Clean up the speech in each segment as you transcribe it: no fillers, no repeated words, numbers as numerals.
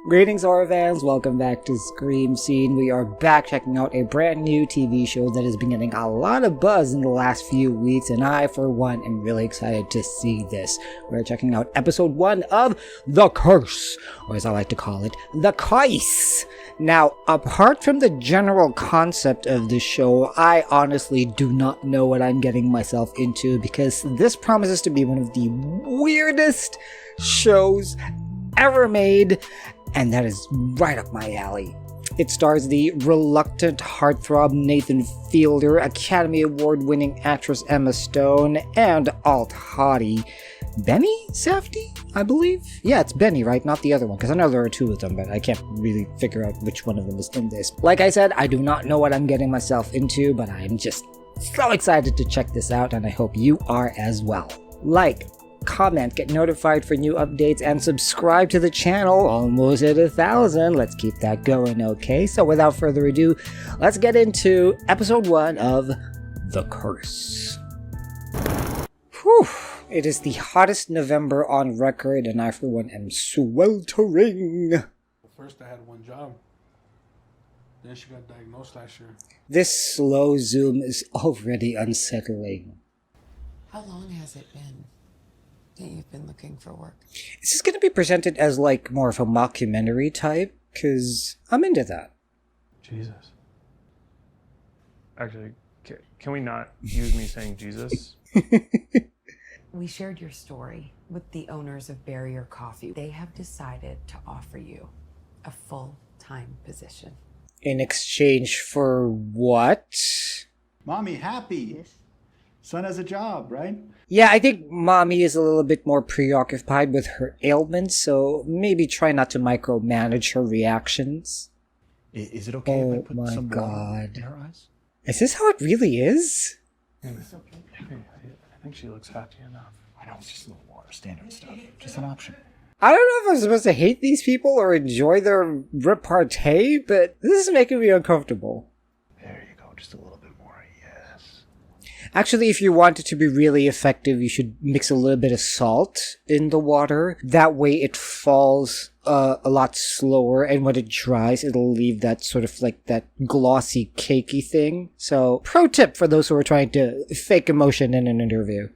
Greetings, horror fans. Welcome back to Scream Scene. We are back checking out a brand new TV show that has been getting a lot of buzz in the last few weeks, and I, for one, am really excited to see this. We're checking out episode 1 of The Curse, or as I like to call it, The Curse. Now, apart from the general concept of the show, I honestly do not know what I'm getting myself into, because this promises to be one of the weirdest shows ever made, and that is right up my alley. It stars the reluctant heartthrob Nathan Fielder, Academy Award-winning actress Emma Stone, and alt-hottie Benny Safdie, I believe? Yeah, it's Benny, right? Not the other one, because I know there are two of them, but I can't really figure out which one of them is in this. Like I said, I do not know what I'm getting myself into, but I'm just so excited to check this out, and I hope you are as well. Like, comment, get notified for new updates, and subscribe to the channel. Almost at 1,000. Let's keep that going, okay? So without further ado, let's get into episode 1 of The Curse. Whew. It is the hottest November on record, and I for one am sweltering. First I had one job. Then she got diagnosed last year. This slow zoom is already unsettling. How long has it been that you've been looking for work? Is this going to be presented as like more of a mockumentary type? Because I'm into that. Jesus. Actually, can we not use me saying Jesus? We shared your story with the owners of Barrier Coffee. They have decided to offer you a full-time position. In exchange for what? Mommy, happy. Yes. Son has a job, right? Yeah, I think mommy is a little bit more preoccupied with her ailments, so maybe try not to micromanage her reactions. Is it okay if I put my some water God. in her eyes? Is this how it really is? It's okay. I think she looks happy enough. I know, it's just a little water, standard stuff. Just an option. I don't know if I'm supposed to hate these people or enjoy their repartee, but this is making me uncomfortable. There you go, just a little bit more, yes. Actually, if you want it to be really effective, you should mix a little bit of salt in the water. That way it falls a lot slower, and when it dries, it'll leave that sort of like that glossy, cakey thing. So, pro tip for those who are trying to fake emotion in an interview.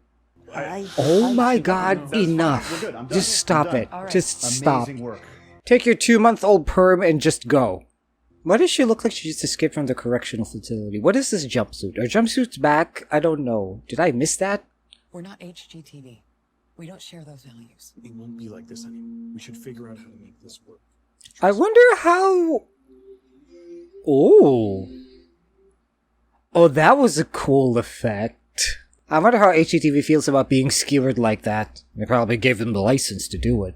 Oh my God, enough. We're good, I'm done. Just stop it. All right. Just stop. Amazing work. Take your 2-month-old perm and just go. Why does she look like she just escaped from the correctional facility? What is this jumpsuit? Are jumpsuits back? I don't know. Did I miss that? We're not HGTV. We don't share those values. It won't be like this anymore. We should figure out how to make this work. I wonder how... Oh. Oh, that was a cool effect. I wonder how HGTV feels about being skewered like that. They probably gave them the license to do it.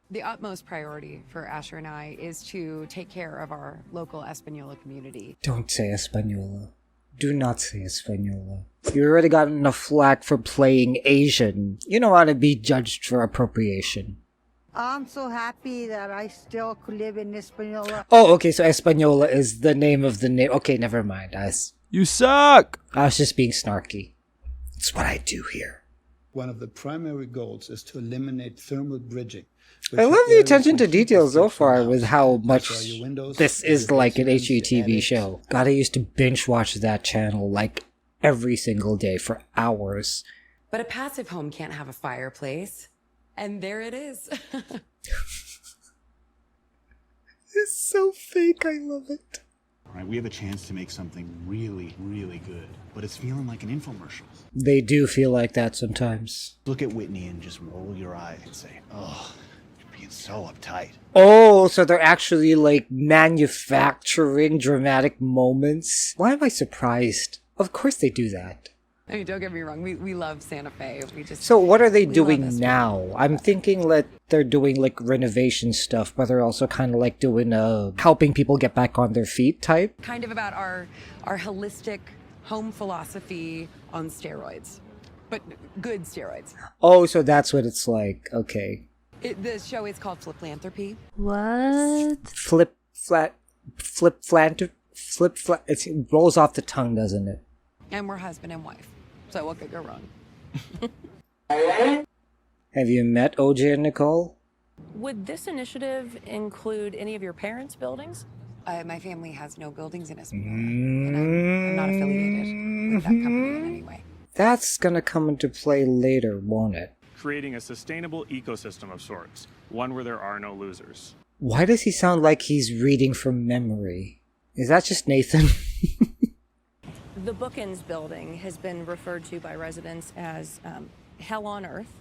The utmost priority for Asher and I is to take care of our local Espanola community. Don't say Espanola. Do not say Espanola. You already got enough flack for playing Asian. You don't want to be judged for appropriation. I'm so happy that I still could live in Hispaniola. Oh, okay, so Espanola is the name of the name. Okay, never mind. You suck! I was just being snarky. It's what I do here. One of the primary goals is to eliminate thermal bridging. I love the attention to detail so far with how much this is like an HGTV show. God, I used to binge watch that channel like every single day for hours. But a passive home can't have a fireplace. And there it is. It's so fake, I love it. All right, we have a chance to make something really, really good, but it's feeling like an infomercial. They do feel like that sometimes. Look at Whitney and just roll your eyes and say, oh, you're being so uptight. Oh, so they're actually like manufacturing dramatic moments? Why am I surprised? Of course they do that. I mean, don't get me wrong, we love Santa Fe. So what are they We doing love now? I'm thinking that they're doing like renovation stuff, but they're also kind of like doing helping people get back on their feet type. Kind of about our holistic home philosophy on steroids, but good steroids. Oh, so that's what it's like. Okay. The show is called Philanthropy. Flip flat. It rolls off the tongue, doesn't it? And we're husband and wife. So what could go wrong? Have you met OJ and Nicole? Would this initiative include any of your parents' buildings? My family has no buildings in Espanola, and I'm not affiliated with that company in any way. That's gonna come into play later, won't it? Creating a sustainable ecosystem of sorts, one where there are no losers. Why does he sound like he's reading from memory? Is that just Nathan? The Bookends building has been referred to by residents as hell on earth.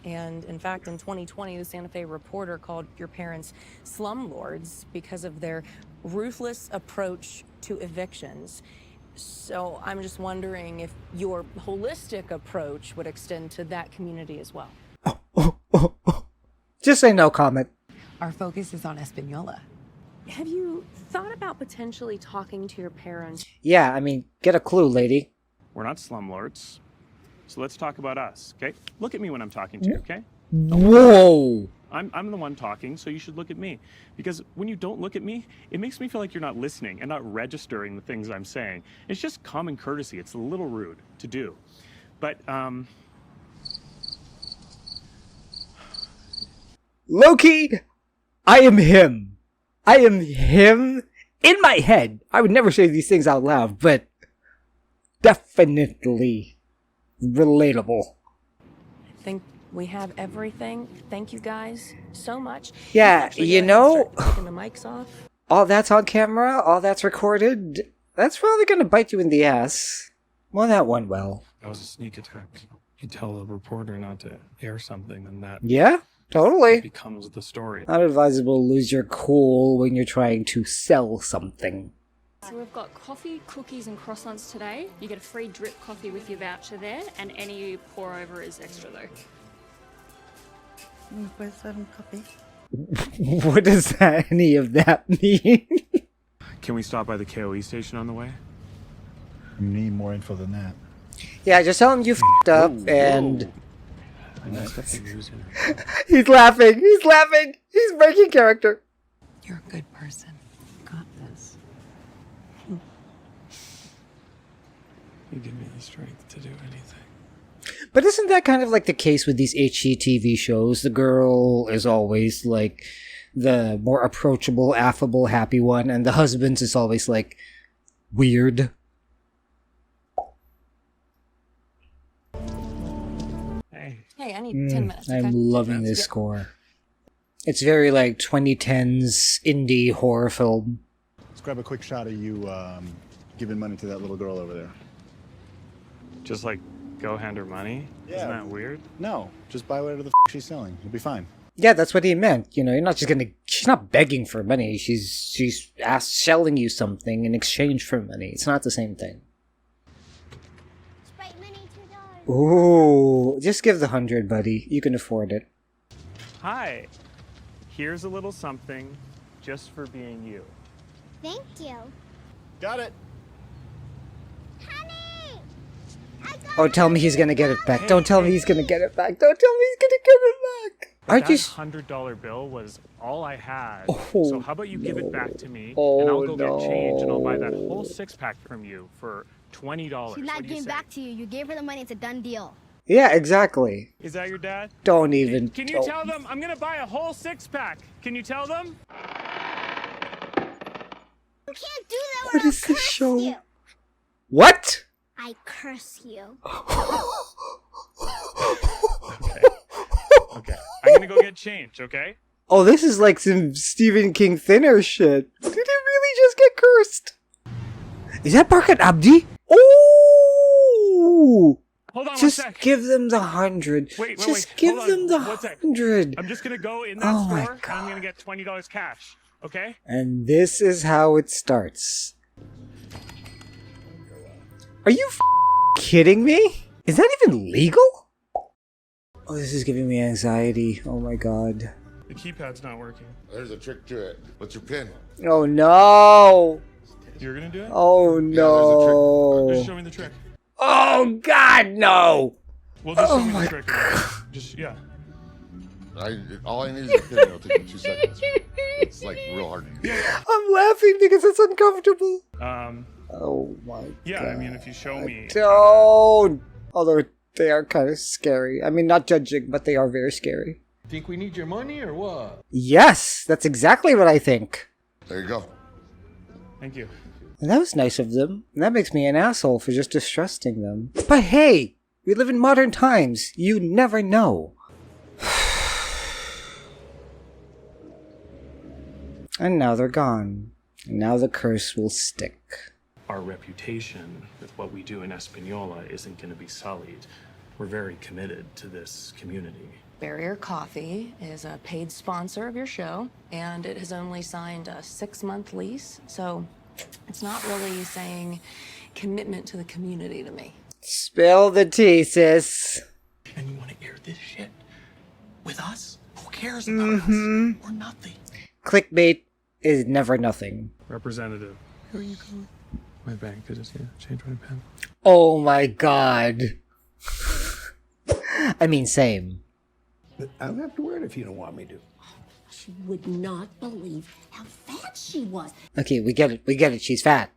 And in fact, in 2020, the Santa Fe Reporter called your parents slumlords because of their ruthless approach to evictions. So I'm just wondering if your holistic approach would extend to that community as well. Just say no comment. Our focus is on Espanola. Have you thought about potentially talking to your parents? Yeah, I mean, get a clue, lady. We're not slumlords. So let's talk about us, okay? Look at me when I'm talking to you, okay? Whoa! I'm the one talking, so you should look at me. Because when you don't look at me, it makes me feel like you're not listening and not registering the things I'm saying. It's just common courtesy. It's a little rude to do. But, Loki, I am him. I am him in my head. I would never say these things out loud, but definitely relatable. I think we have everything. Thank you guys so much. Yeah, you know, taking the mics off. all that's on camera, all that's recorded, that's probably gonna bite you in the ass. Well, that went well. that was a sneak attack. You tell a reporter not to air something, and that Yeah, totally. becomes the story. Not advisable to lose your cool when you're trying to sell something. So we've got coffee, cookies and croissants today. You get a free drip coffee with your voucher there, and any you pour over is extra though. What does any of that mean? Can we stop by the KOE station on the way? You need more info than that. Yeah, just tell him you f***ed up and... Whoa. He's laughing! He's laughing! He's breaking character! You're a good person. You got this. You give me the strength to do anything. But isn't that kind of like the case with these HGTV shows? The girl is always like the more approachable, affable, happy one, and the husband's is always like weird. Hey, I need 10 minutes, okay? I'm loving this score. It's very like 2010s indie horror film. Let's grab a quick shot of you giving money to that little girl over there. Just like go hand her money? Yeah. Isn't that weird? No, just buy whatever the she's selling. You'll be fine. Yeah, that's what he meant. You know, you're not just gonna... She's not begging for money. She's selling you something in exchange for money. It's not the same thing. Sprite Mini $2. Ooh, just give the 100, buddy. You can afford it. Hi. Here's a little something just for being you. Thank you. Got it. Honey! I got Oh, tell me he's gonna get it back. Don't tell me he's gonna get it back. Don't tell me he's gonna get it back. Aren't That you... $100 bill was all I had. Oh, so how about you give it back to me, Oh, and I'll go get change, and I'll buy that whole six-pack from you for $20. She's Oh, not giving back to you. You gave her the money. It's a done deal. Yeah, exactly. Is that your dad? Don't even... Can you don't- tell them I'm gonna buy a whole six-pack? Can you tell them? You can't do that. What or is I'll this curse show? You. What? I curse you. Okay. I'm gonna go get change, okay? Oh, this is like some Stephen King thinner shit. Did he really just get cursed? Is that Barkat Abdi? Ooh! Hold on Just one sec. give them the 100. Wait, Just wait. give Hold them on. the One sec. 100. I'm just gonna go in that Oh my store, and I'm gonna get $20 cash, okay? And this is how it starts. Are you kidding me? Is that even legal? Oh, this is giving me anxiety. Oh my god. The keypad's not working. There's a trick to it. What's your pin? Oh no! You're gonna do it? Oh no! Just show me the trick. Oh god, no! Well, just Oh show me my the trick. Just, yeah. All I need is a pin. It'll take me 2 seconds. It's like real hard to do. I'm laughing because it's uncomfortable. Oh my Yeah, god. I mean, if you show me. Don't! Although they are kind of scary. I mean, not judging, but they are very scary. Think we need your money or what? Yes, that's exactly what I think. There you go. Thank you. And that was nice of them. And that makes me an asshole for just distrusting them. But hey, we live in modern times. You never know. And now they're gone. And now the curse will stick. Our reputation with what we do in Espanola isn't going to be sullied. We're very committed to this community. Barrier Coffee is a paid sponsor of your show, and it has only signed a 6-month lease, so it's not really saying commitment to the community to me. Spill the tea, sis. And you want to air this shit with us? Who cares about us? We're nothing. Clickbait is never nothing. Representative. Who are you calling? My bank. Did just change my pen. Oh my god. I mean, same. But I don't have to wear it if you don't want me to. She would not believe how fat she was. Okay, we get it, she's fat.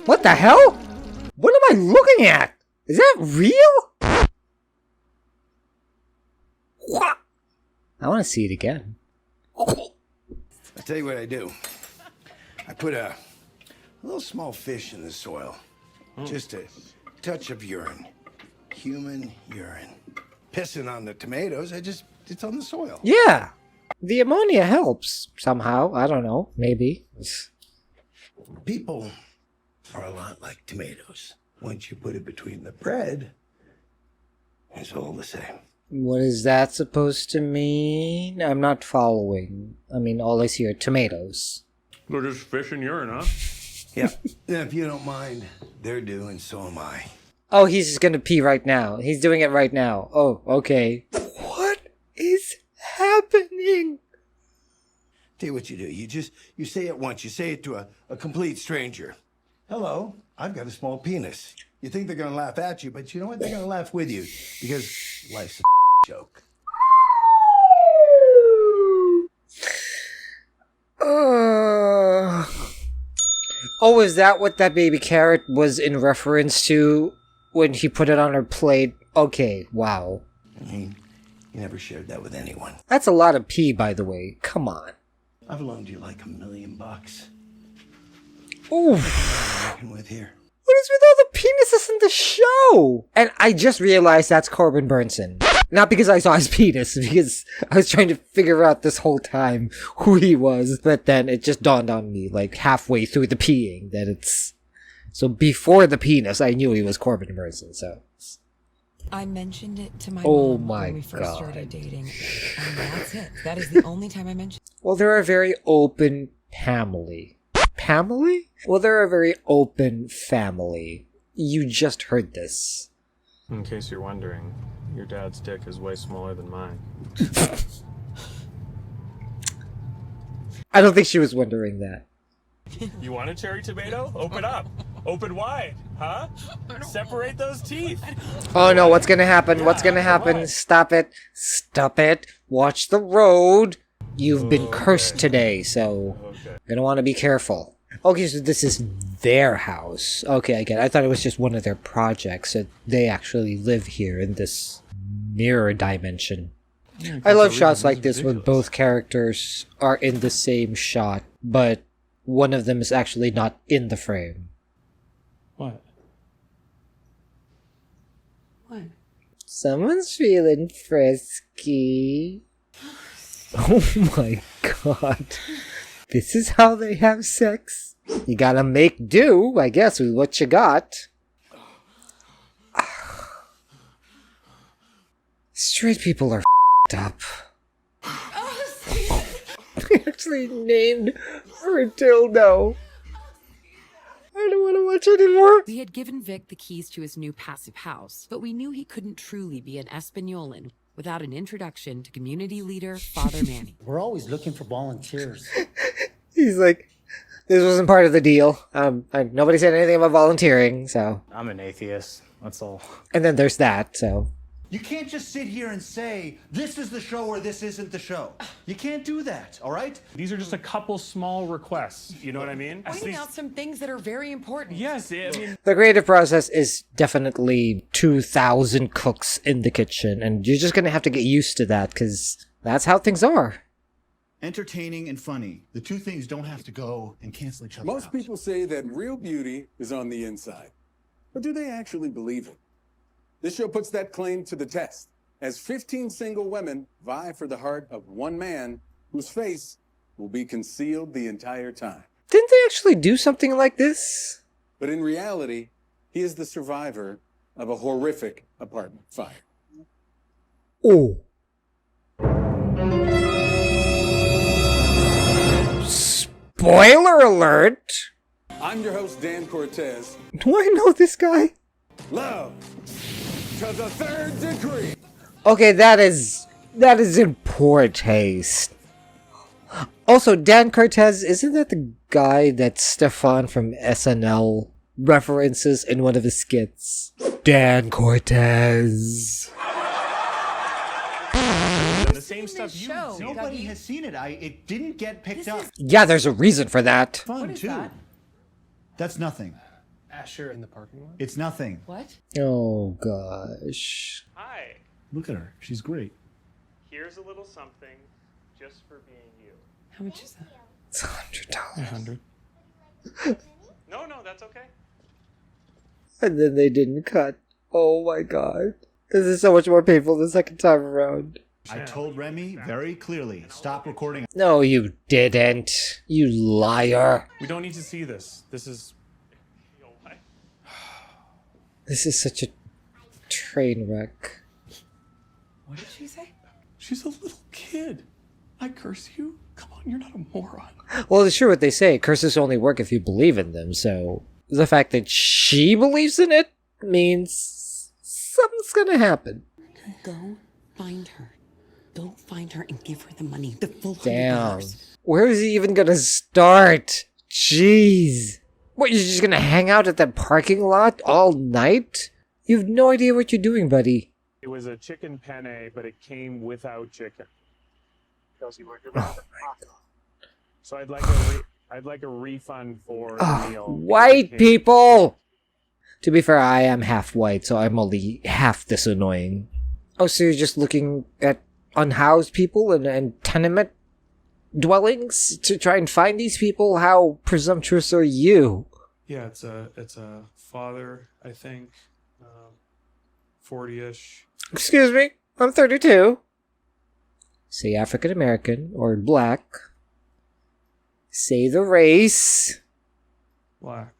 What the hell? What am I looking at? Is that real? What? I want to see it again. I'll tell you what I do. I put a little small fish in the soil. Just a touch of urine. Human urine. Pissing on the tomatoes, it's on the soil. Yeah. The ammonia helps somehow. I don't know. Maybe. People are a lot like tomatoes. Once you put it between the bread, it's all the same. What is that supposed to mean? I'm not following. I mean, all I see are tomatoes. They're just fish and urine, huh? Yeah. If you don't mind, they're due and so am I. Oh, he's just gonna pee right now. He's doing it right now. Oh, okay. What is happening? Tell you what you do. You say it once. You say it to a complete stranger. Hello, I've got a small penis. You think they're gonna laugh at you, but you know what? They're gonna laugh with you because life's a joke. Oh, is that what that baby carrot was in reference to when he put it on her plate? Okay, wow. I mean, you never shared that with anyone. That's a lot of pee, by the way. Come on. I've loaned you like $1 million. Ooh. What am I working with here? What is with all the penises in the show? And I just realized that's Corbin Burnson. Not because I saw his penis, because I was trying to figure out this whole time who he was. But then it just dawned on me, like halfway through the peeing, that it's... So before the penis, I knew he was Corbin Burnson, so... I mentioned it to my mom when we first started dating, and that's it. That is the only time I mentioned it. Well, they're a very open family. Family? Well, they're a very open family. You just heard this. In case you're wondering, your dad's dick is way smaller than mine. I don't think she was wondering that. You want a cherry tomato? Open up. Open wide. Huh? Separate those teeth. Oh no, what's gonna happen? What's gonna happen? Stop it. Stop it. Watch the road. You've been cursed today, so you're gonna want to be careful. Okay, so this is their house. Okay, I get it. I thought it was just one of their projects, that they actually live here in this mirror dimension. Yeah, I love shots like this when both characters are in the same shot, but one of them is actually not in the frame. What? What? Someone's feeling frisky. Oh my god. This is how they have sex? You gotta make do, I guess, with what you got. Straight people are f***ed up. They actually named her dildo. I don't want to watch anymore. We had given Vic the keys to his new passive house, but we knew he couldn't truly be an Espanolan without an introduction to community leader Father Manny. We're always looking for volunteers. He's like, this wasn't part of the deal. Nobody said anything about volunteering, so. I'm an atheist, that's all. And then there's that, so. You can't just sit here and say, this is the show or this isn't the show. You can't do that, all right? These are just a couple small requests. You know what I mean? Pointing out some things that are very important. Yes, I mean... The creative process is definitely 2,000 cooks in the kitchen, and you're just gonna have to get used to that, because that's how things are. Entertaining and funny. The two things don't have to go and cancel each other Most out. people say that real beauty is on the inside. But do they actually believe it? This show puts that claim to the test, as 15 single women vie for the heart of one man whose face will be concealed the entire time. Didn't they actually do something like this? But in reality, he is the survivor of a horrific apartment fire. Oh. Spoiler alert! I'm your host, Dan Cortez. Do I know this guy? Love to the third degree. Okay, that is in poor taste. Also, Dan Cortez, isn't that the guy that Stefan from SNL references in one of his skits? Dan Cortez. The same stuff you show. see. Nobody has seen it. It didn't get picked up. Yeah, there's a reason for that. Fun, too. that? That's nothing. Asher in the parking lot. It's nothing. What? Oh, gosh. Hi. Look at her. She's great. Here's a little something just for being you. How much is that? It's $100. 100. No, that's okay. And then they didn't cut. Oh my god. This is so much more painful the second time around. I told Remy very clearly, stop recording. No, you didn't. You liar. We don't need to see this. This is... You know what? This is such a train wreck. What did she say? She's a little kid. I curse you? Come on, you're not a moron. Well, it's true what they say. Curses only work if you believe in them, so the fact that she believes in it means something's gonna happen. Go find her. Go find her and give her the money. The full Damn. $100. Where is he even gonna start? Jeez. What, you're just gonna hang out at that parking lot all night? You have no idea what you're doing, buddy. It was a chicken penne, but it came without chicken. Kelsey, where'd your Oh my god. So I'd like a refund for the Oh, meal. white people! To be fair, I am half white, so I'm only half this annoying. Oh, so you're just looking at unhoused people and tenement dwellings to try and find these people? How presumptuous are you? Yeah, it's a father, I think, 40-ish. Excuse me, I'm 32. Say African American or black. Say the race. Black.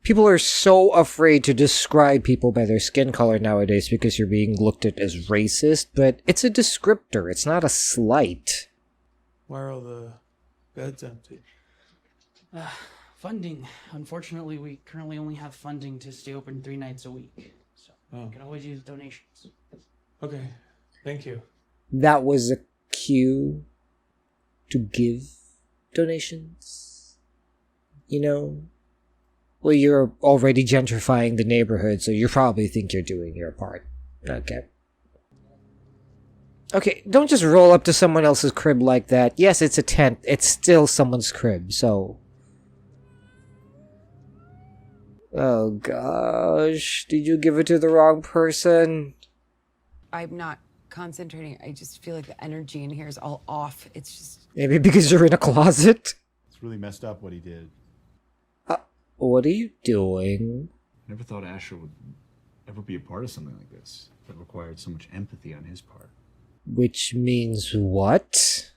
People are so afraid to describe people by their skin color nowadays because you're being looked at as racist, but it's a descriptor, it's not a slight. Why are all the beds empty? Funding. Unfortunately, we currently only have funding to stay open 3 nights a week. So you can always use donations. Okay, thank you. That was a cue to give donations. You know? Well, you're already gentrifying the neighborhood, so you probably think you're doing your part. Okay. Okay, don't just roll up to someone else's crib like that. Yes, it's a tent. It's still someone's crib, so... Oh gosh, did you give it to the wrong person? I'm not concentrating. I just feel like the energy in here is all off. It's just... Maybe because you're in a closet? It's really messed up what he did. What are you doing? I never thought Asher would ever be a part of something like this that required so much empathy on his part. Which means what?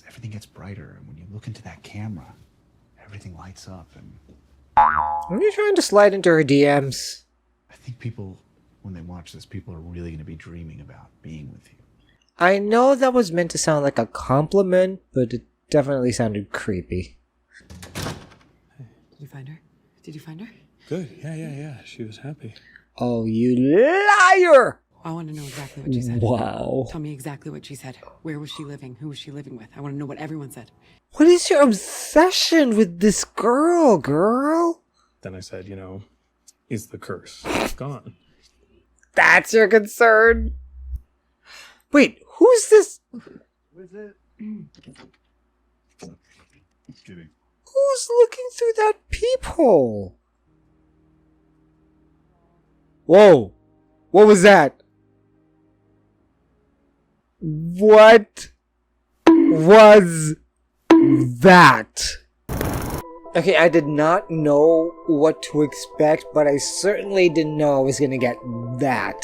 Everything gets brighter, and when you look into that camera, everything lights up, and... Are you trying to slide into her DMs? I think people, when they watch this, people are really going to be dreaming about being with you. I know that was meant to sound like a compliment, but it definitely sounded creepy. Did you find her? Did you find her? Good. Yeah. She was happy. Oh, you liar! I want to know exactly what she said. Wow. Tell me exactly what she said. Where was she living? Who was she living with? I want to know what everyone said. What is your obsession with this girl? Then I said, is the curse gone? That's your concern? Wait, who's this? What is it? Kidding. Who's looking through that peephole? Whoa. What was that? What was that? Okay, I did not know what to expect, but I certainly didn't know I was gonna get that.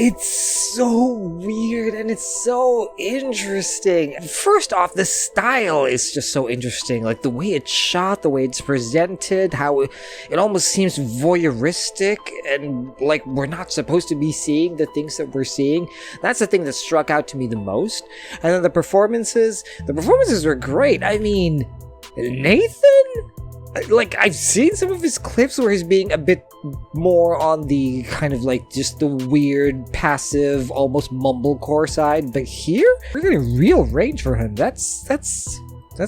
It's so weird and it's so interesting. First off, the style is just so interesting. Like the way it's shot, the way it's presented, how it almost seems voyeuristic and like we're not supposed to be seeing the things that we're seeing. That's the thing that struck out to me the most. And then the performances were great. I mean, Nathan? Like, I've seen some of his clips where he's being a bit more on the kind of like just the weird, passive, almost mumblecore side, but here we're getting real range for him. That's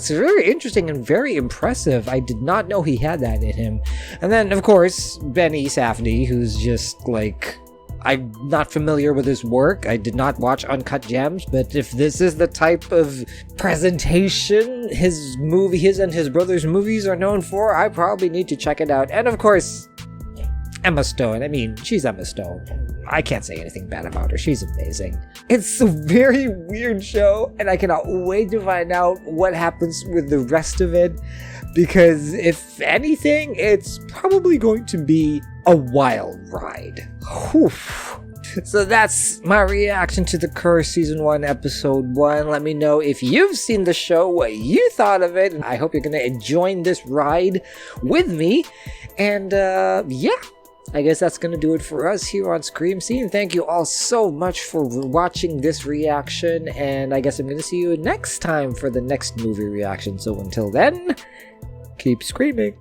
very interesting and very impressive. I did not know he had that in him. And then, of course, Benny Safdie, who's just like, I'm not familiar with his work. I did not watch Uncut Gems, but if this is the type of presentation his and his brother's movies are known for, I probably need to check it out. And of course, Emma Stone. I mean, she's Emma Stone. I can't say anything bad about her. She's amazing. It's a very weird show, and I cannot wait to find out what happens with the rest of it, because if anything, it's probably going to be a wild ride. Whew. So that's my reaction to The Curse Season 1, Episode 1. Let me know if you've seen the show, what you thought of it. I hope you're going to join this ride with me. And yeah, I guess that's going to do it for us here on Scream Scene. Thank you all so much for watching this reaction. And I guess I'm going to see you next time for the next movie reaction. So until then, keep screaming.